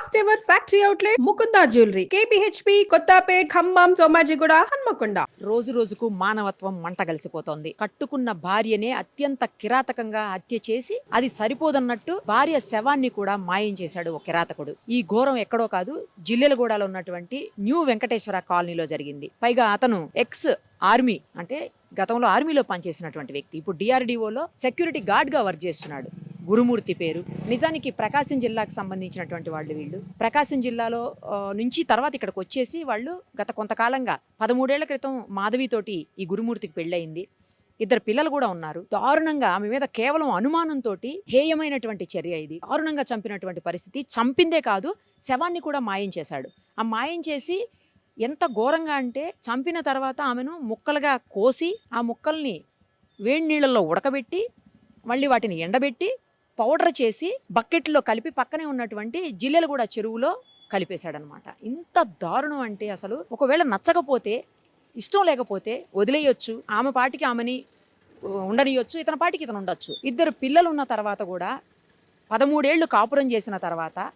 First ever factory outlet Mukunda jewellery KPHB Kothapet Khammam Somajiguda Hanmakonda. రోజు రోజుకు మానవత్వం మంట కలిసిపోతోంది. కట్టుకున్న భార్యనే అత్యంత కిరాతకంగా హత్య చేసి అది సరిపోదన్నట్టు భార్య శవాన్ని కూడా మాయం చేశాడు ఒక కిరాతకుడు. ఈ ఘోరం ఎక్కడో కాదు, జిల్లెలగూడలో ఉన్నటువంటి న్యూ వెంకటేశ్వర కాలనీలో జరిగింది. పైగా అతను ఎక్స్ ఆర్మీ, అంటే గతంలో ఆర్మీలో పనిచేసినటువంటి వ్యక్తి. ఇప్పుడు డిఆర్డిఓలో సెక్యూరిటీ గార్డ్ గా వర్క్ చేస్తున్నాడు. గురుమూర్తి పేరు. నిజానికి ప్రకాశం జిల్లాకు సంబంధించినటువంటి వాళ్ళు వీళ్ళు. ప్రకాశం జిల్లాలో నుంచి తర్వాత ఇక్కడికి వచ్చేసి వాళ్ళు గత కొంతకాలంగా 13 ఏళ్ల క్రితం మాధవితోటి ఈ గురుమూర్తికి పెళ్ళయింది. 2 పిల్లలు కూడా ఉన్నారు. దారుణంగా ఆమె మీద కేవలం అనుమానంతో హేయమైనటువంటి చర్య ఇది. దారుణంగా చంపినటువంటి పరిస్థితి. చంపిందే కాదు, శవాన్ని కూడా మాయం చేశాడు. ఆ మాయం చేసి ఎంత ఘోరంగా అంటే, చంపిన తర్వాత ఆమెను ముక్కలుగా కోసి ఆ ముక్కల్ని వేడి నీళ్ళల్లో ఉడకబెట్టి మళ్ళీ వాటిని ఎండబెట్టి పౌడర్ చేసి బకెట్లో కలిపి పక్కనే ఉన్నటువంటి జిల్లెలగూడ చెరువులో కలిపేశాడనమాట. ఇంత దారుణం అంటే అసలు ఒకవేళ నచ్చకపోతే, ఇష్టం లేకపోతే వదిలేయొచ్చు, ఆమె పాటికి ఆమెని ఉండనియొచ్చు, ఇతని పాటికి ఇతను ఉండొచ్చు. 2 పిల్లలు ఉన్న తర్వాత కూడా 13 ఏళ్ళు కాపురం చేసిన తర్వాత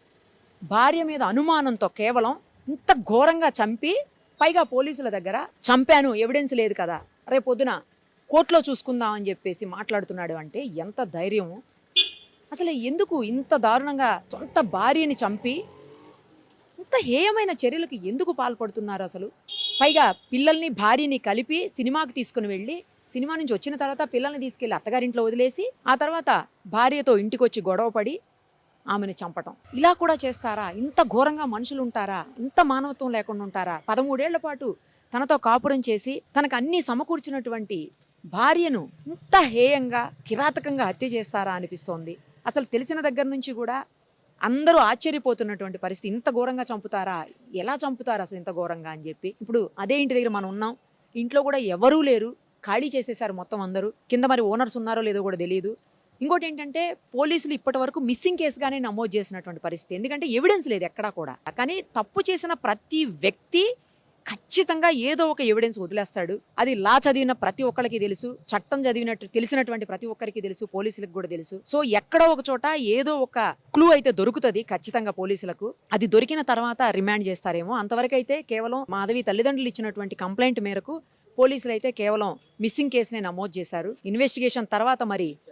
భార్య మీద అనుమానంతో కేవలం ఇంత ఘోరంగా చంపి, పైగా పోలీసుల దగ్గర చంపాను, ఎవిడెన్స్ లేదు కదా, రేపు పొద్దున కోర్టులో చూసుకుందాం అని చెప్పేసి మాట్లాడుతున్నాడు. అంటే ఎంత ధైర్యము! అసలు ఎందుకు ఇంత దారుణంగా సొంత భార్యని చంపి ఇంత హేయమైన చర్యలకు ఎందుకు పాల్పడుతున్నారు అసలు? పైగా పిల్లల్ని భార్యని కలిపి సినిమాకి తీసుకుని వెళ్ళి, సినిమా నుంచి వచ్చిన తర్వాత పిల్లల్ని తీసుకెళ్లి అత్తగారింట్లో వదిలేసి, ఆ తర్వాత భార్యతో ఇంటికి వచ్చి గొడవపడి ఆమెను చంపటం. ఇలా కూడా చేస్తారా? ఇంత ఘోరంగా మనుషులు ఉంటారా? ఇంత మానవత్వం లేకుండా ఉంటారా? 13 ఏళ్ల పాటు తనతో కాపురం చేసి తనకు అన్నీ సమకూర్చినటువంటి భార్యను ఇంత హేయంగా కిరాతకంగా హత్య చేస్తారా అనిపిస్తోంది. అసలు తెలిసిన దగ్గర నుంచి కూడా అందరూ ఆశ్చర్యపోతున్నటువంటి పరిస్థితి. ఇంత ఘోరంగా చంపుతారా? ఎలా చంపుతారు అసలు ఇంత ఘోరంగా అని చెప్పి. ఇప్పుడు అదే ఇంటి దగ్గర మనం ఉన్నాం. ఇంట్లో కూడా ఎవరూ లేరు, ఖాళీ చేసేసారు మొత్తం అందరూ. కింద మరి ఓనర్స్ ఉన్నారో లేదో కూడా తెలియదు. ఇంకోటి ఏంటంటే, పోలీసులు ఇప్పటి వరకు మిస్సింగ్ కేసుగానే నమోదు చేసినటువంటి పరిస్థితి. ఎందుకంటే ఎవిడెన్స్ లేదు ఎక్కడా కూడా. కానీ తప్పు చేసిన ప్రతి వ్యక్తి ఖచ్చితంగా ఏదో ఒక ఎవిడెన్స్ వదిలేస్తాడు. అది లా చదివిన ప్రతి ఒక్కరికి తెలుసు, చట్టం చదివినట్టు తెలిసినటువంటి ప్రతి ఒక్కరికి తెలుసు, పోలీసులకు కూడా తెలుసు. సో ఎక్కడో ఒక చోట ఏదో ఒక క్లూ అయితే దొరుకుతుంది ఖచ్చితంగా పోలీసులకు. అది దొరికిన తర్వాత రిమాండ్ చేస్తారేమో. అంతవరకు అయితే కేవలం మాధవి తల్లిదండ్రులు ఇచ్చినటువంటి కంప్లైంట్ మేరకు పోలీసులు అయితే కేవలం మిస్సింగ్ కేసునే నమోదు చేశారు. ఇన్వెస్టిగేషన్ తర్వాత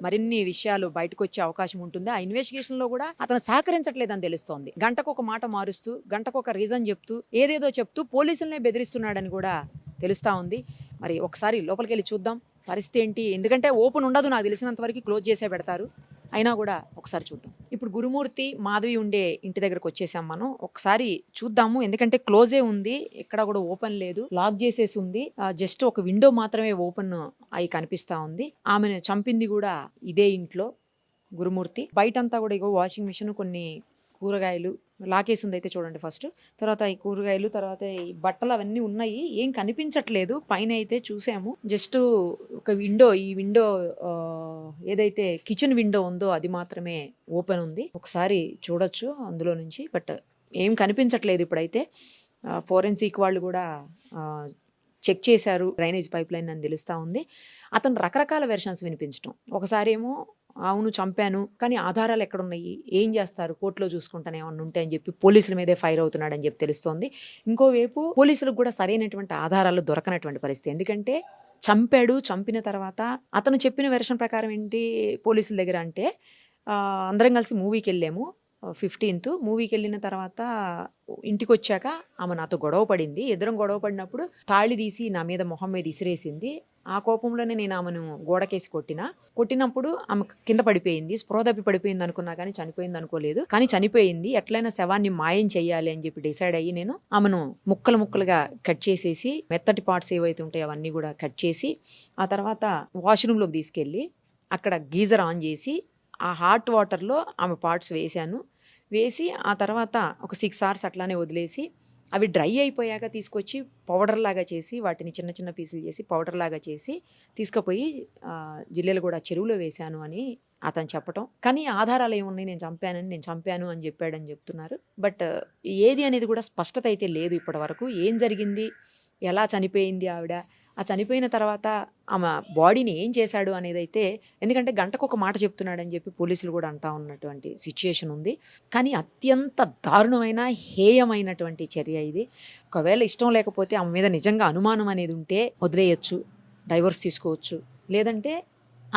మరిన్ని విషయాలు బయటకు వచ్చే అవకాశం ఉంటుంది. ఆ ఇన్వెస్టిగేషన్ లో కూడా అతను సహకరించట్లేదని తెలుస్తోంది. గంటకు ఒక మాట మారుస్తూ, గంటకు ఒక రీజన్ చెప్తూ, ఏదేదో చెప్తూ పోలీసులనే బెదిరిస్తున్నాడని కూడా తెలుస్తా ఉంది. మరి ఒకసారి లోపలికి వెళ్ళి చూద్దాం పరిస్థితి ఏంటి. ఎందుకంటే ఓపెన్ ఉండదు, నాకు తెలిసినంత వరకు క్లోజ్ చేసే పెడతారు. అయినా కూడా ఒకసారి చూద్దాం. ఇప్పుడు గురుమూర్తి మాధవి ఉండే ఇంటి దగ్గరకు వచ్చేసాం మనం. ఒకసారి చూద్దాము. ఎందుకంటే క్లోజే ఉంది, ఎక్కడ కూడా ఓపెన్ లేదు, లాక్ చేసేసి ఉంది. జస్ట్ ఒక విండో మాత్రమే ఓపెన్ అయి కనిపిస్తా ఉంది. ఆమెను చంపింది కూడా ఇదే ఇంట్లో గురుమూర్తి. బయటంతా కూడా ఇగో వాషింగ్ మిషన్, కొన్ని కూరగాయలు లాకేసి ఉంది అయితే చూడండి ఫస్ట్. తర్వాత ఈ కూరగాయలు, తర్వాత ఈ బట్టలు అవన్నీ ఉన్నాయి. ఏం కనిపించట్లేదు. పైన అయితే చూసాము, జస్ట్ ఒక విండో, ఈ విండో ఏదైతే కిచెన్ విండో ఉందో అది మాత్రమే ఓపెన్ ఉంది. ఒకసారి చూడొచ్చు అందులో నుంచి, బట్ ఏం కనిపించట్లేదు ఇప్పుడైతే. ఫోరెన్సిక్ వాళ్ళు కూడా చెక్ చేశారు డ్రైనేజ్ పైప్ లైన్ అని తెలుస్తూ ఉంది. అతను రకరకాల వెర్షన్స్ వినిపించడం. ఒకసారి ఏమో అవును చంపాను, కానీ ఆధారాలు ఎక్కడున్నాయి, ఏం చేస్తారు, కోర్టులో చూసుకుంటానే ఏమన్నా ఉంటే అని చెప్పి పోలీసుల మీదే ఫైర్ అవుతున్నాడని చెప్పి తెలుస్తోంది. ఇంకోవైపు పోలీసులకు కూడా సరైనటువంటి ఆధారాలు దొరకనటువంటి పరిస్థితి. ఎందుకంటే చంపాడు, చంపిన తర్వాత అతను చెప్పిన వెర్షన్ ప్రకారం ఏంటి పోలీసుల దగ్గర అంటే, అందరం కలిసి మూవీకి వెళ్ళాము 15th. మూవీకి వెళ్ళిన తర్వాత ఇంటికి వచ్చాక ఆమె నాతో గొడవ పడింది. ఇద్దరం గొడవ పడినప్పుడు తాళి తీసి నా మీద మొహం మీద ఇసిరేసింది. ఆ కోపంలోనే నేను ఆమెను గోడకేసి కొట్టినప్పుడు ఆమె కింద పడిపోయింది. స్పృహ తప్పి పడిపోయింది అనుకున్నా కానీ చనిపోయింది అనుకోలేదు. కానీ చనిపోయింది. ఎట్లయినా శవాన్ని మాయం చేయాలి అని చెప్పి డిసైడ్ అయ్యి నేను ఆమెను ముక్కలుగా కట్ చేసేసి, మెత్తటి పార్ట్స్ ఏవైతే ఉంటాయో అవన్నీ కూడా కట్ చేసి, ఆ తర్వాత వాష్రూమ్లోకి తీసుకెళ్ళి అక్కడ గీజర్ ఆన్ చేసి ఆ హాట్ వాటర్లో ఆమె పార్ట్స్ వేసి ఆ తర్వాత ఒక 6 hours అట్లానే వదిలేసి, అవి డ్రై అయిపోయాక తీసుకొచ్చి పౌడర్ లాగా చేసి, వాటిని చిన్న చిన్న పీసులు చేసి పౌడర్ లాగా చేసి తీసుకుపోయి జిల్లెలగూడ చెరువులో వేశాను అని అతను చెప్పటం. కానీ ఆధారాలు ఏమున్నాయి, నేను చంపాను అని చెప్పాడని చెప్తున్నారు. బట్ ఏది అనేది కూడా స్పష్టత అయితే లేదు ఇప్పటి వరకు. ఏం జరిగింది, ఎలా చనిపోయింది ఆవిడ ఆ చనిపోయిన తర్వాత ఆమె బాడీని ఏం చేశాడు అనేది అయితే, ఎందుకంటే గంటకు ఒక మాట చెప్తున్నాడని చెప్పి పోలీసులు కూడా అంటా ఉన్నటువంటి సిచ్యుయేషన్ ఉంది. కానీ అత్యంత దారుణమైన హేయమైనటువంటి చర్య ఇది. ఒకవేళ ఇష్టం లేకపోతే ఆమె మీద నిజంగా అనుమానం అనేది ఉంటే వదిలేయచ్చు, డైవర్స్ తీసుకోవచ్చు, లేదంటే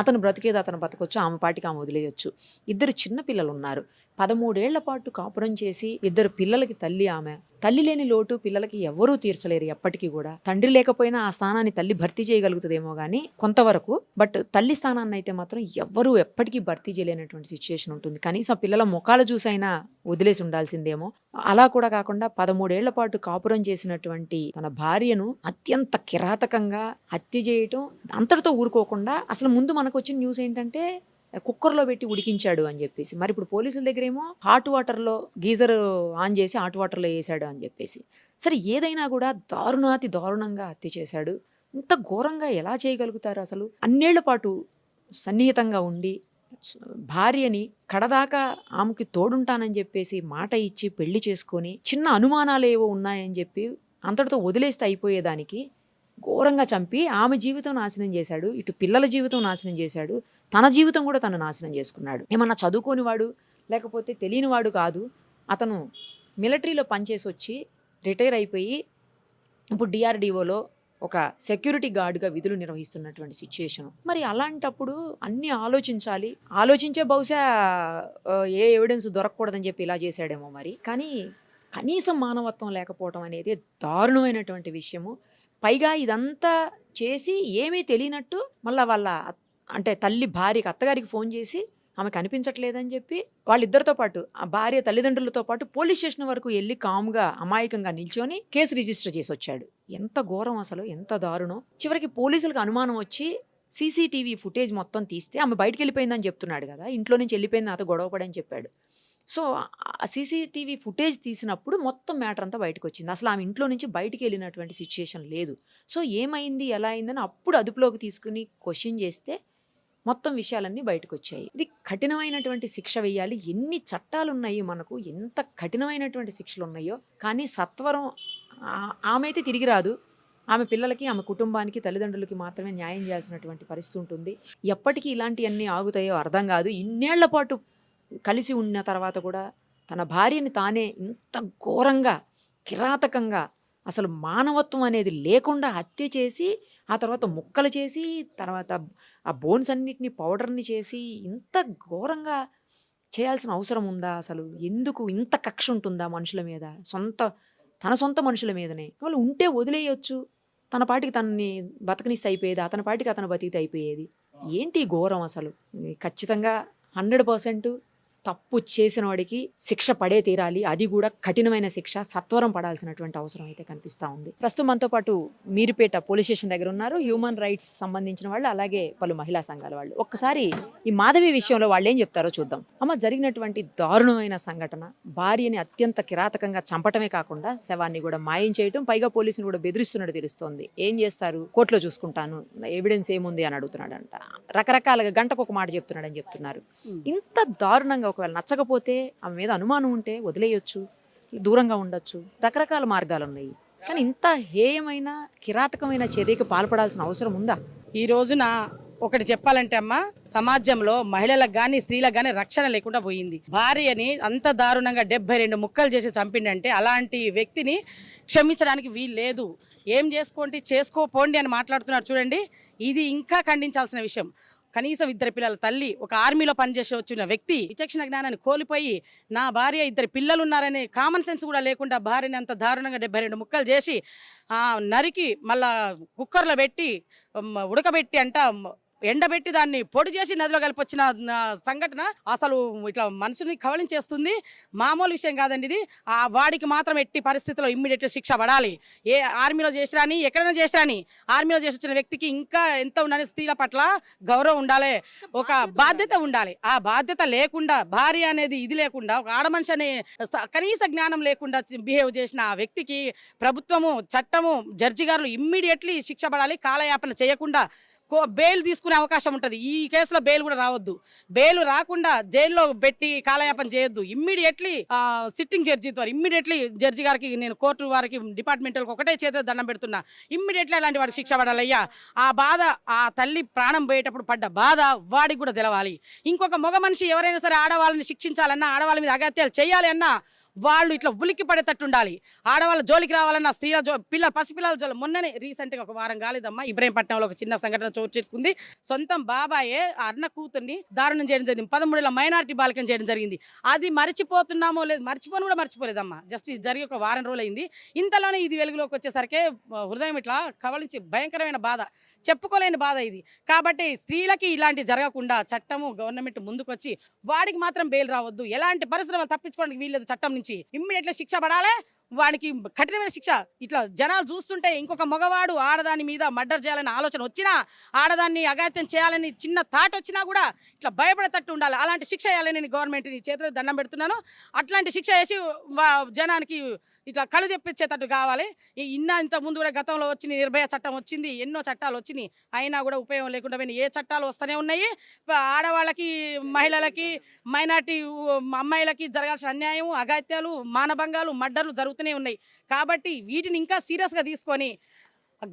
అతను బ్రతికేది అతను బతకొచ్చు, ఆమె పాటికి ఆమె వదిలేయచ్చు. ఇద్దరు చిన్న పిల్లలు ఉన్నారు. 13 ఏళ్ల పాటు కాపురం చేసి ఇద్దరు పిల్లలకి తల్లి ఆమె. తల్లి లేని లోటు పిల్లలకి ఎవ్వరూ తీర్చలేరు ఎప్పటికీ కూడా. తండ్రి లేకపోయినా ఆ స్థానాన్ని తల్లి భర్తీ చేయగలుగుతుందేమో కానీ కొంతవరకు, బట్ తల్లి స్థానాన్ని అయితే మాత్రం ఎవ్వరూ ఎప్పటికీ భర్తీ చేయలేనటువంటి సిచ్యుయేషన్ ఉంటుంది. కనీసం పిల్లల ముఖాలు చూసైనా వదిలేసి ఉండాల్సిందేమో. అలా కూడా కాకుండా 13 ఏళ్ల పాటు కాపురం చేసినటువంటి తన భార్యను అత్యంత కిరాతకంగా హత్య చేయటం, అంతటితో ఊరుకోకుండా అసలు ముందు మనకు వచ్చిన న్యూస్ ఏంటంటే కుక్కర్లో పెట్టి ఉడికించాడు అని చెప్పేసి. మరి ఇప్పుడు పోలీసుల దగ్గరేమో హాట్ వాటర్లో గీజర్ ఆన్ చేసి హాట్ వాటర్లో వేసాడు అని చెప్పేసి. సరే ఏదైనా కూడా దారుణాతి దారుణంగా హత్య చేశాడు. ఇంత ఘోరంగా ఎలా చేయగలుగుతారు అసలు? అన్నేళ్ల పాటు సన్నిహితంగా ఉండి భార్యని కడదాకా ఆమెకి తోడుంటానని చెప్పేసి మాట ఇచ్చి పెళ్లి చేసుకొని చిన్న అనుమానాలు ఏవో ఉన్నాయని చెప్పి అంతటితో వదిలేస్తే అయిపోయేదానికి ఘోరంగా చంపి ఆమె జీవితం నాశనం చేశాడు, ఇటు పిల్లల జీవితం నాశనం చేశాడు, తన జీవితం కూడా తను నాశనం చేసుకున్నాడు. ఏమన్నా చదువుకోనివాడు లేకపోతే తెలియనివాడు కాదు. అతను మిలిటరీలో పనిచేసి వచ్చి రిటైర్ అయిపోయి ఇప్పుడు డిఆర్డిఓలో ఒక సెక్యూరిటీ గార్డ్గా విధులు నిర్వహిస్తున్నటువంటి సిచ్యుయేషన్. మరి అలాంటప్పుడు అన్నీ ఆలోచించాలి. ఆలోచించే బహుశా ఏ ఎవిడెన్స్ దొరకకూడదని చెప్పి ఇలా చేశాడేమో మరి. కానీ కనీసం మానవత్వం లేకపోవడం అనేది దారుణమైనటువంటి విషయము. పైగా ఇదంతా చేసి ఏమీ తెలియనట్టు మళ్ళీ వాళ్ళ అంటే తల్లి భార్యకి అత్తగారికి ఫోన్ చేసి ఆమె కనిపించట్లేదని చెప్పి వాళ్ళిద్దరితో పాటు ఆ భార్య తల్లిదండ్రులతో పాటు పోలీస్ స్టేషన్ వరకు వెళ్ళి కామ్గా అమాయకంగా నిల్చొని కేసు రిజిస్టర్ చేసి వచ్చాడు. ఎంత ఘోరం అసలు, ఎంత దారుణం. చివరికి పోలీసులకు అనుమానం వచ్చి సీసీటీవీ ఫుటేజ్ మొత్తం తీస్తే ఆమె బయటికి వెళ్ళిపోయిందని చెప్తున్నాడు కదా, ఇంట్లో నుంచి వెళ్ళిపోయింది నాతో గొడవపడని చెప్పాడు. సో ఆ సీసీటీవీ ఫుటేజ్ తీసినప్పుడు మొత్తం మ్యాటర్ అంతా బయటకు వచ్చింది. అసలు ఆమె ఇంట్లో నుంచి బయటికి వెళ్ళినటువంటి సిచ్యుయేషన్ లేదు. సో ఏమైంది ఎలా అయిందని అప్పుడు అదుపులోకి తీసుకుని క్వశ్చన్ చేస్తే మొత్తం విషయాలన్నీ బయటకు వచ్చాయి. ఇది కఠినమైనటువంటి శిక్ష వేయాలి. ఎన్ని చట్టాలు ఉన్నాయి మనకు, ఎంత కఠినమైనటువంటి శిక్షలు ఉన్నాయో, కానీ సత్వరం ఆమె అయితే తిరిగి రాదు. ఆమె పిల్లలకి ఆమె కుటుంబానికి తల్లిదండ్రులకి మాత్రమే న్యాయం చేయాల్సినటువంటి పరిస్థితి ఉంటుంది. ఎప్పటికీ ఇలాంటివన్నీ ఆగుతాయో అర్థం కాదు. ఇన్నేళ్ల పాటు కలిసి ఉన్న తర్వాత కూడా తన భార్యని తానే ఇంత ఘోరంగా కిరాతకంగా అసలు మానవత్వం అనేది లేకుండా హత్య చేసి ఆ తర్వాత ముక్కలు చేసి తర్వాత ఆ బోన్స్ అన్నిటిని పౌడర్ని చేసి ఇంత ఘోరంగా చేయాల్సిన అవసరం ఉందా? అసలు ఎందుకు ఇంత కక్ష ఉంటుందా మనుషుల మీద? తన సొంత మనుషుల మీదనే. వాళ్ళు ఉంటే వదిలేయచ్చు, తన పాటికి తనని బతకనిస్తే అయిపోయేది, అతని పాటికి అతను బతికితే అయిపోయేది. ఏంటి ఘోరం అసలు? ఖచ్చితంగా 100% తప్పు చేసిన వాడికి శిక్ష పడే తీరాలి. అది కూడా కఠినమైన శిక్ష, సత్వరం పడాల్సినటువంటి అవసరం అయితే కనిపిస్తూ ఉంది. ప్రస్తుతం మనతో పాటు మీరుపేట పోలీస్ స్టేషన్ దగ్గర ఉన్నారు హ్యూమన్ రైట్స్ సంబంధించిన వాళ్ళు, అలాగే పలు మహిళా సంఘాల వాళ్ళు. ఒక్కసారి ఈ మాధవి విషయంలో వాళ్ళు ఏం చెప్తారో చూద్దాం. అమ్మ, జరిగినటువంటి దారుణమైన సంఘటన, భార్యని అత్యంత కిరాతకంగా చంపటమే కాకుండా శవాన్ని కూడా మాయం చేయటం, పైగా పోలీసులు కూడా బెదిరిస్తున్నట్టు తెలుస్తోంది. ఏం చేస్తారు, కోర్టులో చూసుకుంటాను, ఎవిడెన్స్ ఏముంది అని అడుగుతున్నాడంట. రకరకాలుగా గంటకు ఒక మాట చెప్తున్నాడని చెప్తున్నారు. ఇంత దారుణంగా ఒకవేళ నచ్చకపోతే ఆమె మీద అనుమానం ఉంటే వదిలేయొచ్చు, దూరంగా ఉండొచ్చు, రకరకాల మార్గాలు ఉన్నాయి. కానీ ఇంత హేయమైన కిరాతకమైన చర్యకు పాల్పడాల్సిన అవసరం ఉందా? ఈ రోజున ఒకటి చెప్పాలంటే అమ్మ, సమాజంలో మహిళలకు గాని స్త్రీలకు గాని రక్షణ లేకుండా పోయింది. భార్యని అంత దారుణంగా 72 ముక్కలు చేసి చంపిండంటే అలాంటి వ్యక్తిని క్షమించడానికి వీలు లేదు. ఏం చేసుకోపోండి అని మాట్లాడుతున్నారు చూడండి. ఇది ఇంకా ఖండించాల్సిన విషయం. కనీసం 2 పిల్లల తల్లి, ఒక ఆర్మీలో పనిచేసి వచ్చిన వ్యక్తి విచక్షణ జ్ఞానాన్ని కోల్పోయి నా భార్య 2 పిల్లలు ఉన్నారనే కామన్ సెన్స్ కూడా లేకుండా భార్యని అంత దారుణంగా 72 ముక్కలు చేసి నరికి మళ్ళా కుక్కర్లో పెట్టి ఉడకబెట్టి ఎండబెట్టి దాన్ని పొడి చేసి నదిలో కలిపొచ్చిన సంఘటన అసలు ఇట్లా మనుషుని కవలించేస్తుంది. మామూలు విషయం కాదండి ఇది. వాడికి మాత్రం ఎట్టి పరిస్థితుల్లో ఇమ్మీడియట్ శిక్ష పడాలి. ఏ ఆర్మీలో చేసిరాని, ఎక్కడైనా చేసిరాని, ఆర్మీలో చేసి వచ్చిన వ్యక్తికి ఇంకా ఎంత ఉండాలి, స్త్రీల పట్ల గౌరవం ఉండాలి, ఒక బాధ్యత ఉండాలి. ఆ బాధ్యత లేకుండా, భార్య అనేది ఇది లేకుండా, ఒక ఆడమనిషి అనే కనీస జ్ఞానం లేకుండా బిహేవ్ చేసిన ఆ వ్యక్తికి ప్రభుత్వము, చట్టము, జడ్జి గారు ఇమ్మీడియట్లీ శిక్ష పడాలి. కాలయాపన చేయకుండా బెయిల్ తీసుకునే అవకాశం ఉంటుంది. ఈ కేసులో బెయిల్ కూడా రావద్దు. బెయిల్ రాకుండా జైల్లో పెట్టి కాలయాపన చేయొద్దు. ఇమ్మీడియట్లీ సిట్టింగ్ జడ్జి ద్వారా ఇమ్మీడియట్లీ జడ్జి గారికి, నేను కోర్టు వారికి, డిపార్ట్మెంట్లకు ఒకటే చేత దండం పెడుతున్నా, ఇమ్మీడియట్లీ అలాంటి వాడికి శిక్ష పడాలయ్యా. ఆ బాధ, ఆ తల్లి ప్రాణం పోయేటప్పుడు పడ్డ బాధ వాడికి కూడా తెలవాలి. ఇంకొక మగ మనిషి ఎవరైనా సరే ఆడవాళ్ళని శిక్షించాలన్నా, ఆడవాళ్ళ మీద అగత్యాలు చేయాలి అన్నా వాళ్ళు ఇట్లా ఉలిక్కి పడేటట్టు ఉండాలి. ఆడవాళ్ళ జోలికి రావాలన్నా, స్త్రీల పసిపిల్లల జోలి. మొన్ననే రీసెంట్గా ఒక వారం కాలేదమ్మా, ఇబ్రహీంపట్నంలో ఒక చిన్న సంఘటన చోటు చేసుకుంది. సొంతం బాబాయే అన్న కూతుర్ని దారుణం చేయడం జరిగింది. 13 ఏళ్ల మైనారిటీ బాలికం చేయడం జరిగింది. అది మర్చిపోతున్నామో లేదు, మర్చిపోలేదమ్మా. జస్ట్ ఇది జరిగి ఒక వారం రోజులు అయింది. ఇంతలోనే ఇది వెలుగులోకి వచ్చేసరికి హృదయం ఇట్లా కవలించి భయంకరమైన బాధ, చెప్పుకోలేని బాధ ఇది. కాబట్టి స్త్రీలకి ఇలాంటి జరగకుండా చట్టము, గవర్నమెంట్ ముందుకొచ్చి వాడికి మాత్రం బెయిల్ రావద్దు. ఎలాంటి పరిశ్రమ తప్పించుకోవడానికి వీల్లేదు. చట్టం నుంచి ఇమ్మీడియట్లీ శిక్ష పడాలి. వానికి కఠినమైన శిక్ష. ఇట్లా జనాలు చూస్తుంటే ఇంకొక మగవాడు ఆడదాని మీద మర్డర్ చేయాలని ఆలోచన వచ్చినా, ఆడదాన్ని అఘాత్యం చేయాలని చిన్న థాట్ వచ్చినా కూడా ఇట్లా భయపడేటట్టు ఉండాలి. అలాంటి శిక్ష వేయాలని నేను గవర్నమెంట్ని చేతులు దండం పెడుతున్నాను. అట్లాంటి శిక్ష వేసి జనానికి ఇట్లా కళ్ళు తెప్పించేటట్టు కావాలి. ఇంత ముందు కూడా గతంలో వచ్చిన నిర్భయ చట్టం వచ్చింది, ఎన్నో చట్టాలు వచ్చినాయి, అయినా కూడా ఉపయోగం లేకుండా పోయినాయి. ఏ చట్టాలు వస్తూనే ఉన్నాయి. ఆడవాళ్ళకి, మహిళలకి, మైనార్టీ అమ్మాయిలకి జరగాల్సిన అన్యాయం, అఘాత్యాలు, మానభంగాలు, మర్డర్లు జరుగుతూనే ఉన్నాయి. కాబట్టి వీటిని ఇంకా సీరియస్గా తీసుకొని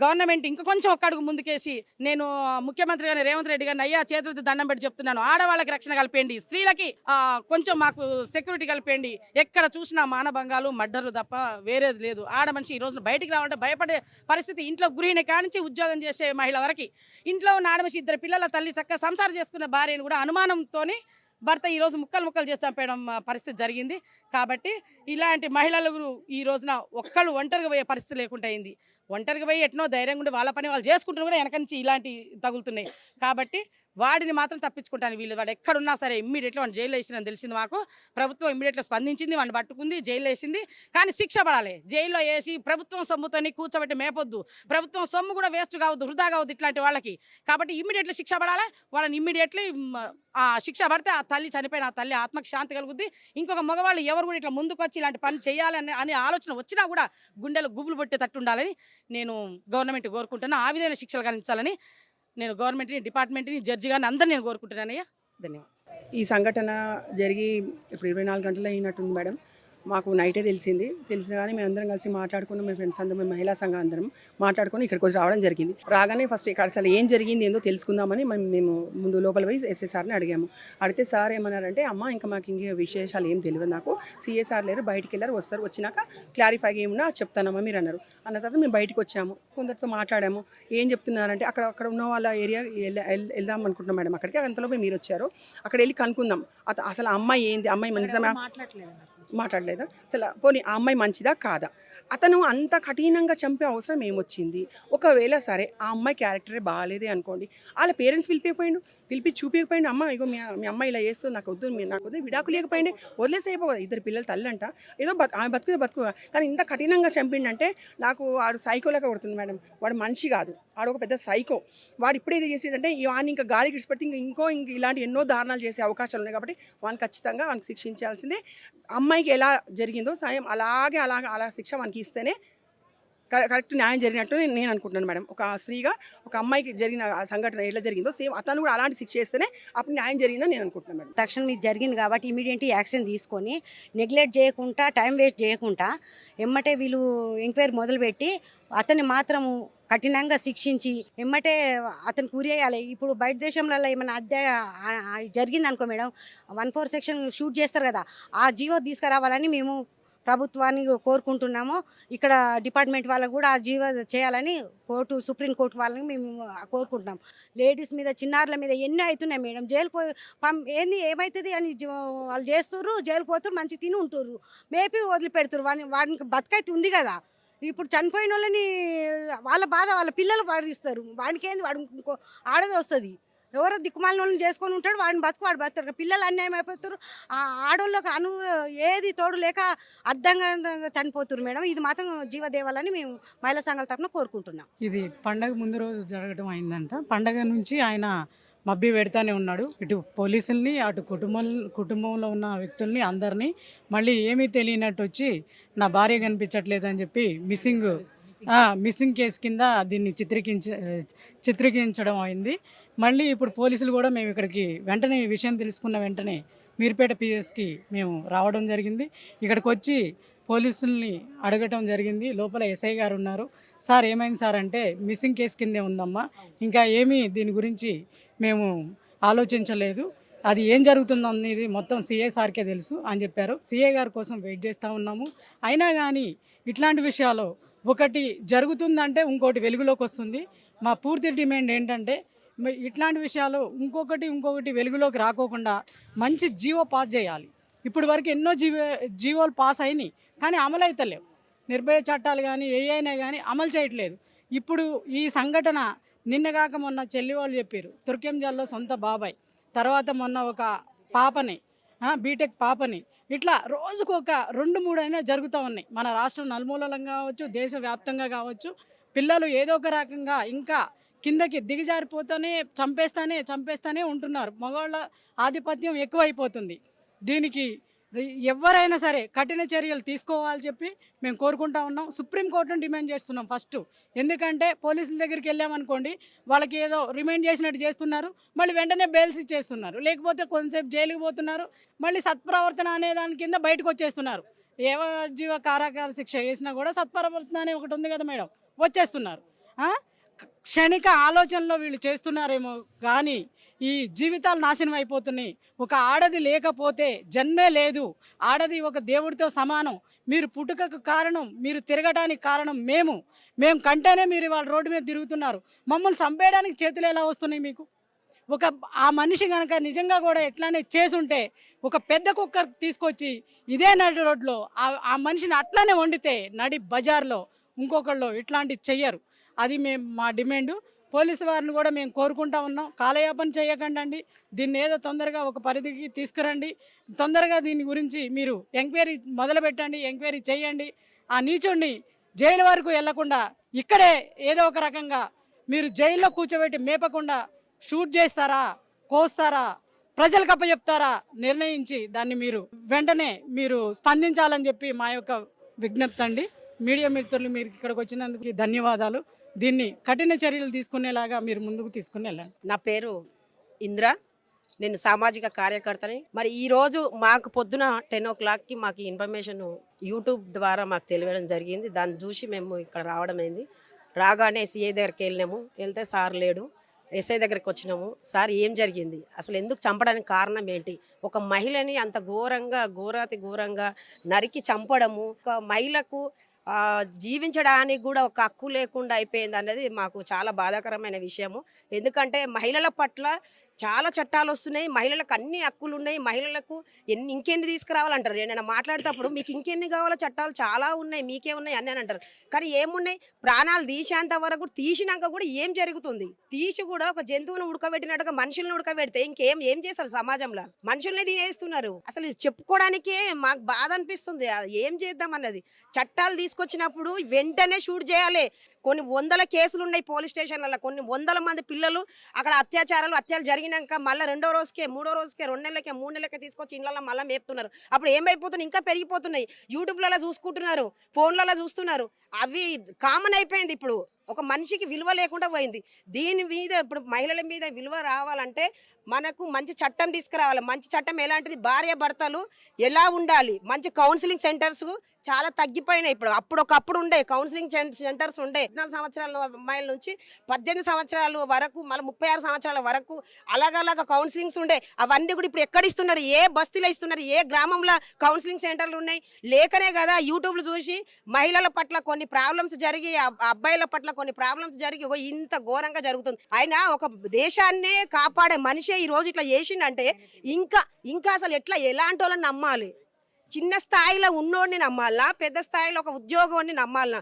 గవర్నమెంట్ ఇంకా కొంచెం ఒక్క అడుగు ముందుకేసి, నేను ముఖ్యమంత్రి గారిని, రేవంత్ రెడ్డి గారిని అయ్యా చేతులతో దండం పెట్టి చెప్తున్నాను, ఆడవాళ్ళకి రక్షణ కలిపేయండి, స్త్రీలకి కొంచెం మాకు సెక్యూరిటీ కలిపేయండి. ఎక్కడ చూసినా మానభంగాలు, మర్డర్లు తప్ప వేరేది లేదు. ఆడ మనిషి ఈ రోజున బయటికి రావాలంటే భయపడే పరిస్థితి. ఇంట్లో గృహిణి కానించి ఉద్యోగం చేసే మహిళ వరకు, ఇంట్లో ఉన్న ఆడమనిషి, 2 పిల్లల తల్లి, చక్కగా సంసారం చేసుకున్న భార్యను కూడా అనుమానంతో భర్త ఈరోజు ముక్కలు చేసి చంపేయడం పరిస్థితి జరిగింది. కాబట్టి ఇలాంటి మహిళలు ఈ రోజున ఒక్కళ్ళు ఒంటరిగా పోయే పరిస్థితి లేకుండా అయింది. ఒంటరిగా పోయి ఎట్నో ధైర్యంగా ఉండి వాళ్ళ పని వాళ్ళు చేసుకుంటున్నా కూడా వెనక నుంచి ఇలాంటి తగులుతున్నాయి. కాబట్టి వాడిని మాత్రం తప్పించుకుంటాను. వాడు ఎక్కడున్నా సరే ఇమ్మీడియట్గా వాడిని జైల్లో వేసిందని తెలిసింది మాకు. ప్రభుత్వం ఇమ్మీడియట్గా స్పందించింది, వాడిని పట్టుకుంది, జైల్లో వేసింది. కానీ శిక్ష పడాలి. జైల్లో వేసి ప్రభుత్వం సొమ్ముతోని కూర్చోబెట్టి మేపొద్దు. ప్రభుత్వం సొమ్ము కూడా వేస్ట్ కావద్దు, వృధా కావద్దు ఇట్లాంటి వాళ్ళకి. కాబట్టి ఇమ్మీడియట్లీ శిక్ష పడాలి. వాళ్ళని ఇమ్మీడియట్లీ ఆ శిక్ష పడితే ఆ తల్లి చనిపోయిన ఆ తల్లి ఆత్మకి శాంతి కలుగుద్ది. ఇంకొక మగవాళ్ళు ఎవరు కూడా ఇట్లా ముందుకు వచ్చి ఇలాంటి పని చేయాలని అనే ఆలోచన వచ్చినా కూడా గుండెలు గుబులు పట్టేటట్టు ఉండాలని నేను గవర్నమెంట్ కోరుకుంటున్నాను. ఆ విధమైన శిక్షలు కలిగించాలని నేను గవర్నమెంట్ని, డిపార్ట్మెంట్ని, జడ్జి గారిని అందరినీ నేను కోరుకుంటున్నానయ్యా. ధన్యవాదాలు. ఈ సంఘటన జరిగి ఇప్పుడు 24 గంటలు అయినట్టుంది మేడం. మాకు నైటే తెలిసింది కానీ మేము అందరం కలిసి మాట్లాడుకున్నాం. మేము ఫ్రెండ్స్ అందరం, మేము మహిళా సంఘం అందరం మాట్లాడుకుని ఇక్కడికి వచ్చి రావడం జరిగింది. రాగానే ఫస్ట్ ఇక్కడ అసలు ఏం జరిగింది ఏందో తెలుసుకుందామని మేము ముందు లోపల పోయి ఎస్ఎస్ఆర్ని అడిగాము. అడిగితే సార్ ఏమన్నారంటే, అమ్మ ఇంకా మాకు ఇంకే విశేషాలు ఏం తెలియదు, నాకు సిఎస్ఆర్ లేరు, బయటికి వెళ్ళారు, వస్తారు, వచ్చినాక క్లారిఫైగా ఏమన్నా చెప్తానమ్మా మీరు అన్నారు. అన్న తర్వాత మేము బయటకు వచ్చాము, కొందరితో మాట్లాడాము. ఏం చెప్తున్నారంటే, అక్కడ ఉన్న వాళ్ళ ఏరియా వెళ్దాం అనుకుంటున్నాం మేడం. అక్కడికి అంతలోపే మీరు వచ్చారు, అక్కడ వెళ్ళి కనుక్కుందాం అసలు అమ్మాయి ఏంది, అమ్మాయి నిజమే మాట్లాడలేదా, అసలు పోనీ ఆ అమ్మాయి మంచిదా కాదా, అతను అంత కఠినంగా చంపే అవసరం ఏమొచ్చింది. ఒకవేళ సరే ఆ అమ్మాయి క్యారెక్టరే బాగాలేదే అనుకోండి, వాళ్ళ పేరెంట్స్ పిలిపి చూపించకపోయింది, అమ్మ ఇగో మీ అమ్మాయి ఇలా చేస్తుంది, నాకు వద్దు విడాకు లేకపోయింది, వదిలేస్తే అయిపోదు. 2 పిల్లల తల్లి అంట, ఏదో ఆమె బతుకు. కానీ ఇంత కఠినంగా చంపిండంటే నాకు వాడు సైకోలేక కొడుతుంది మేడం. వాడు మనిషి కాదు, వాడు ఒక పెద్ద సైకో. వాడు ఇప్పుడు ఏది చేసిండంటే వాడిని ఇంకా గాలికి ఇడిచిపెడితే ఇంక ఇలాంటి ఎన్నో దారుణాలు చేసే అవకాశాలు ఉన్నాయి. కాబట్టి వాడిని ఖచ్చితంగా వానికి శిక్షించాల్సిందే. అమ్మాయికి ఎలా జరిగిందో సాయం అలా శిక్ష వానికి ఇస్తేనే కరెక్ట్ న్యాయం జరిగినట్టు నేను అనుకుంటున్నాను మేడం. ఒక స్త్రీగా ఒక అమ్మాయికి జరిగిన సంఘటన ఎలా జరిగిందో సేమ్ అతను కూడా అలాంటి శిక్ష చేస్తేనే అప్పుడు న్యాయం జరిగిందని నేను అనుకుంటున్నాను మేడం. తక్షణం ఇది జరిగింది కాబట్టి ఇమీడియట్ యాక్షన్ తీసుకొని నెగ్లెక్ట్ చేయకుండా, టైం వేస్ట్ చేయకుండా ఎమ్మటే వీళ్ళు ఎంక్వైరీ మొదలుపెట్టి అతన్ని మాత్రము కఠినంగా శిక్షించి ఎమ్మటే అతనికి ఉరేయాలి. ఇప్పుడు బయట దేశంలో ఏమైనా జరిగింది అనుకో మేడం, 14 సెక్షన్ షూట్ చేస్తారు కదా, ఆ జీవో తీసుకురావాలని మేము ప్రభుత్వాన్ని కోరుకుంటున్నాము. ఇక్కడ డిపార్ట్మెంట్ వాళ్ళకు కూడా ఆ జీవో చేయాలని సుప్రీంకోర్టు వాళ్ళని మేము కోరుకుంటున్నాం. లేడీస్ మీద, చిన్నారుల మీద ఎన్నో అవుతున్నాయి మేడం. జైలు ఏమవుతుంది అని వాళ్ళు చేస్తుర్రు, జైలు పోతున్నారు, మంచి తిని ఉంటుర్రు, మేపి వదిలిపెడుతురు. వాడికి బతుకైతే ఉంది కదా. ఇప్పుడు చనిపోయిన వాళ్ళని వాళ్ళ బాధ వాళ్ళ పిల్లలు పాడిస్తారు. వాడికి ఏంది, వాడు ఇంకో ఆడది వస్తుంది, ఎవరో దిక్కుమాలిన వాళ్ళని చేసుకొని ఉంటాడు, వాడిని వాడు బతుకుతారు. పిల్లలు అన్యాయం అయిపోతారు. ఆడోళ్ళకి ఏది తోడు లేక అర్థంగా చనిపోతున్నారు మేడం. ఇది మాత్రం జీవదేవాలని మేము మహిళా సంఘాల తరఫున కోరుకుంటున్నాం. ఇది పండగ ముందు రోజు జరగడం అయిందంట. పండగ నుంచి ఆయన మభ్య పెడతానే ఉన్నాడు, ఇటు పోలీసుల్ని, అటు కుటుంబంలో ఉన్న వ్యక్తుల్ని అందరినీ. మళ్ళీ ఏమీ తెలియనట్టు వచ్చి నా భార్య కనిపించట్లేదని చెప్పి మిస్సింగ్ మిస్సింగ్ కేసు కింద దీన్ని చిత్రీకరించడం అయింది. మళ్ళీ ఇప్పుడు పోలీసులు కూడా మేము ఇక్కడికి వెంటనే ఈ విషయం తెలుసుకున్న వెంటనే మీర్పేట పిఎస్కి మేము రావడం జరిగింది. ఇక్కడికి వచ్చి పోలీసుల్ని అడగటం జరిగింది. లోపల ఎస్ఐ గారు ఉన్నారు. సార్ ఏమైంది సార్ అంటే మిస్సింగ్ కేసు కిందే ఉందమ్మా, ఇంకా ఏమీ దీని గురించి మేము ఆలోచించలేదు, అది ఏం జరుగుతుందో అనేది మొత్తం సిఏ సార్కే తెలుసు అని చెప్పారు. సిఏ గారి కోసం వెయిట్ చేస్తూ ఉన్నాము. అయినా కానీ ఇట్లాంటి విషయాలు ఒకటి జరుగుతుందంటే ఇంకోటి వెలుగులోకి వస్తుంది. మా పూర్తి డిమాండ్ ఏంటంటే ఇట్లాంటి విషయాలు ఇంకొకటి వెలుగులోకి రాకోకుండా మంచి జీవో పాస్ చేయాలి. ఇప్పుడు వరకు ఎన్నో జీవోలు పాస్ అయినాయి కానీ అమలు అవుతలేవు. నిర్భయ చట్టాలు కానీ ఏ అయినా కానీ అమలు చేయట్లేదు. ఇప్పుడు ఈ సంఘటన నిన్నగాక మొన్న చెల్లి వాళ్ళు చెప్పారు, తుర్కెంజాల్లో సొంత బాబాయ్, తర్వాత మొన్న ఒక పాపని బీటెక్ పాపని, ఇట్లా రోజుకు ఒక 2-3 అయినా జరుగుతూ ఉన్నాయి. మన రాష్ట్రం నలుమూలలంగా కావచ్చు, దేశవ్యాప్తంగా కావచ్చు. పిల్లలు ఏదో ఒక రకంగా ఇంకా కిందకి దిగజారిపోతూనే చంపేస్తానే ఉంటున్నారు. మగవాళ్ళ ఆధిపత్యం ఎక్కువైపోతుంది. దీనికి ఎవరైనా సరే కఠిన చర్యలు తీసుకోవాలని చెప్పి మేము కోరుకుంటా ఉన్నాం. సుప్రీంకోర్టును డిమాండ్ చేస్తున్నాం ఫస్ట్. ఎందుకంటే పోలీసుల దగ్గరికి వెళ్ళామనుకోండి, వాళ్ళకి ఏదో రిమైండ్ చేసినట్టు చేస్తున్నారు, మళ్ళీ వెంటనే బెయిల్స్ ఇచ్చేస్తున్నారు, లేకపోతే కొంతసేపు జైలుకి పోతున్నారు, మళ్ళీ సత్ప్రవర్తన అనే దాని కింద బయటకు వచ్చేస్తున్నారు. జీవ కారాగార శిక్ష వేసినా కూడా సత్ప్రవర్తన అనే ఒకటి ఉంది కదా మేడం, వచ్చేస్తున్నారు. క్షణిక ఆలోచనలో వీళ్ళు చేస్తున్నారేమో కానీ ఈ జీవితాలు నాశనం అయిపోతున్నాయి. ఒక ఆడది లేకపోతే జన్మే లేదు. ఆడది ఒక దేవుడితో సమానం. మీరు పుట్టుకకు కారణం, మీరు తిరగడానికి కారణం మేము కంటేనే మీరు వాళ్ళ రోడ్డు మీద తిరుగుతున్నారు. మమ్మల్ని చంపేయడానికి చేతులు ఎలా వస్తున్నాయి మీకు? ఆ మనిషి కనుక నిజంగా కూడా ఎట్లానే చేసుంటే ఒక పెద్ద కుక్కర్ తీసుకొచ్చి ఇదే నడి రోడ్లో ఆ మనిషిని అట్లానే వండితే నడి బజార్లో ఇంకొకళ్ళు ఇట్లాంటివి చెయ్యరు. అది మా డిమాండు. పోలీసు వారిని కూడా మేము కోరుకుంటా ఉన్నాం, కాలయాపన చేయకండి, దీన్ని ఏదో తొందరగా ఒక పరిధికి తీసుకురండి, తొందరగా దీని గురించి మీరు ఎంక్వైరీ మొదలు పెట్టండి, ఎంక్వైరీ చేయండి. ఆ నీచుడిని జైలు వరకు వెళ్లకుండా ఇక్కడే ఏదో ఒక రకంగా మీరు జైల్లో కూర్చోబెట్టి మేపకుండా షూట్ చేస్తారా, కోస్తారా, ప్రజలకు అప్పచెప్తారా నిర్ణయించి దాన్ని మీరు వెంటనే మీరు స్పందించాలని చెప్పి మా యొక్క విజ్ఞప్తి అండి. మీడియా మిత్రులు మీరు ఇక్కడికి వచ్చినందుకు ధన్యవాదాలు. దీన్ని కఠిన చర్యలు తీసుకునేలాగా మీరు ముందుకు తీసుకుని వెళ్ళండి. నా పేరు ఇంద్ర, నేను సామాజిక కార్యకర్తని. మరి ఈరోజు మాకు పొద్దున 10 o'clockకి మాకు ఇన్ఫర్మేషన్ యూట్యూబ్ ద్వారా మాకు తెలియడం జరిగింది. దాన్ని చూసి మేము ఇక్కడ రావడం అయింది. రాగానే సిఐ దగ్గరికి వెళ్తే సార్ లేడు. ఎస్ఐ దగ్గరికి వచ్చినాము. సార్ ఏం జరిగింది, అసలు ఎందుకు చంపడానికి కారణం ఏంటి, ఒక మహిళని అంత ఘోరంగా నరికి చంపడము, ఒక మహిళకు జీవించడానికి కూడా ఒక హక్కు లేకుండా అయిపోయింది అన్నది మాకు చాలా బాధాకరమైన విషయము. ఎందుకంటే మహిళల పట్ల చాలా చట్టాలు వస్తున్నాయి, మహిళలకు అన్ని హక్కులు ఉన్నాయి, మహిళలకు ఇంకెన్ని తీసుకురావాలంటారు. నేను మాట్లాడేటప్పుడు మీకు ఇంకెన్ని కావాలో చట్టాలు చాలా ఉన్నాయి, మీకే ఉన్నాయి అని అంటారు. కానీ ఏమున్నాయి, ప్రాణాలు తీసేంత వరకు తీసినాక కూడా ఏం జరుగుతుంది? తీసి కూడా ఒక జంతువును ఉడకబెట్టినట్టుగా మనుషులను ఉడకబెడితే ఏం చేస్తారు? సమాజంలో మనుషుల్ని తినేస్తున్నారు. అసలు చెప్పుకోవడానికే మాకు బాధ అనిపిస్తుంది. ఏం చేద్దాం అన్నది. చట్టాలు తీసుకొచ్చినప్పుడు వెంటనే షూట్ చేయాలి. కొన్ని 100 కేసులు ఉన్నాయి పోలీస్ స్టేషన్లలో, కొన్ని 100 మంది పిల్లలు అక్కడ అత్యాచారాలు జరిగినాక మళ్ళీ 2వ రోజుకే 3వ రోజుకే 2 నెలలకే 3 నెలలకే తీసుకొచ్చి ఇళ్ళలో మళ్ళీ మేపుతున్నారు. అప్పుడు ఏమైపోతున్నాయి, ఇంకా పెరిగిపోతున్నాయి. యూట్యూబ్లలో చూసుకుంటున్నారు, ఫోన్లలో చూస్తున్నారు. అవి కామన్ అయిపోయింది. ఇప్పుడు ఒక మనిషికి విలువ లేకుండా పోయింది. దీని మీద ఇప్పుడు మహిళల మీద విలువ రావాలంటే మనకు మంచి చట్టం తీసుకురావాలి. మంచి చట్టం ఎలాంటిది, భార్య భర్తలు ఎలా ఉండాలి, మంచి కౌన్సిలింగ్ సెంటర్స్ చాలా తగ్గిపోయినాయి. ఇప్పుడు ఒకప్పుడు ఉండే కౌన్సిలింగ్ సెంటర్స్ ఉండే 14 సంవత్సరాల అమ్మాయిల నుంచి 18 సంవత్సరాల వరకు, మళ్ళీ 36 సంవత్సరాల వరకు అలాగలాగా కౌన్సిలింగ్స్ ఉండే. అవన్నీ కూడా ఇప్పుడు ఎక్కడ ఇస్తున్నారు, ఏ బస్తీలో ఇస్తున్నారు, ఏ గ్రామంలో కౌన్సిలింగ్ సెంటర్లు ఉన్నాయి? లేకనే కదా యూట్యూబ్లు చూసి మహిళల పట్ల కొన్ని ప్రాబ్లమ్స్ జరిగి, అబ్బాయిల పట్ల కొన్ని ప్రాబ్లమ్స్ జరిగి ఇంత ఘోరంగా జరుగుతుంది. అయినా ఒక దేశాన్నే కాపాడే మనిషే ఈ రోజు ఇట్లా చేసిండంటే ఇంకా అసలు ఎలాంటి వాళ్ళని నమ్మాలి? చిన్న స్థాయిలో ఉన్నోడిని నమ్మాలనా, పెద్ద స్థాయిలో ఒక ఉద్యోగాన్ని నమ్మాలనా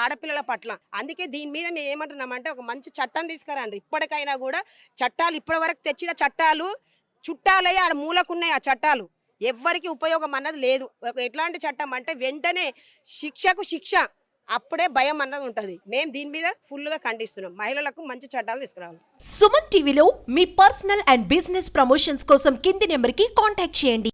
ఆడపిల్లల పట్ల? అందుకే దీని మీద మేము ఏమంటున్నామంటే ఒక మంచి చట్టం తీసుకురండి. ఇప్పటికైనా కూడా చట్టాలు, ఇప్పటి వరకు తెచ్చిన చట్టాలు చుట్టాలయ్యి ఆడ మూలకున్నాయి. ఆ చట్టాలు ఎవ్వరికి ఉపయోగం అన్నది లేదు. ఎట్లాంటి చట్టం అంటే వెంటనే శిక్షకు శిక్ష, అప్పుడే భయం అన్నది ఉంటుంది. మేము దీని మీద ఫుల్గా ఖండిస్తున్నాం. మహిళలకు మంచి చట్టాలు తీసుకురావాలి. సుమన్ టీవీలో మీ పర్సనల్ అండ్ బిజినెస్ ప్రమోషన్స్ కోసం కింది నెంబర్కి కాంటాక్ట్ చేయండి.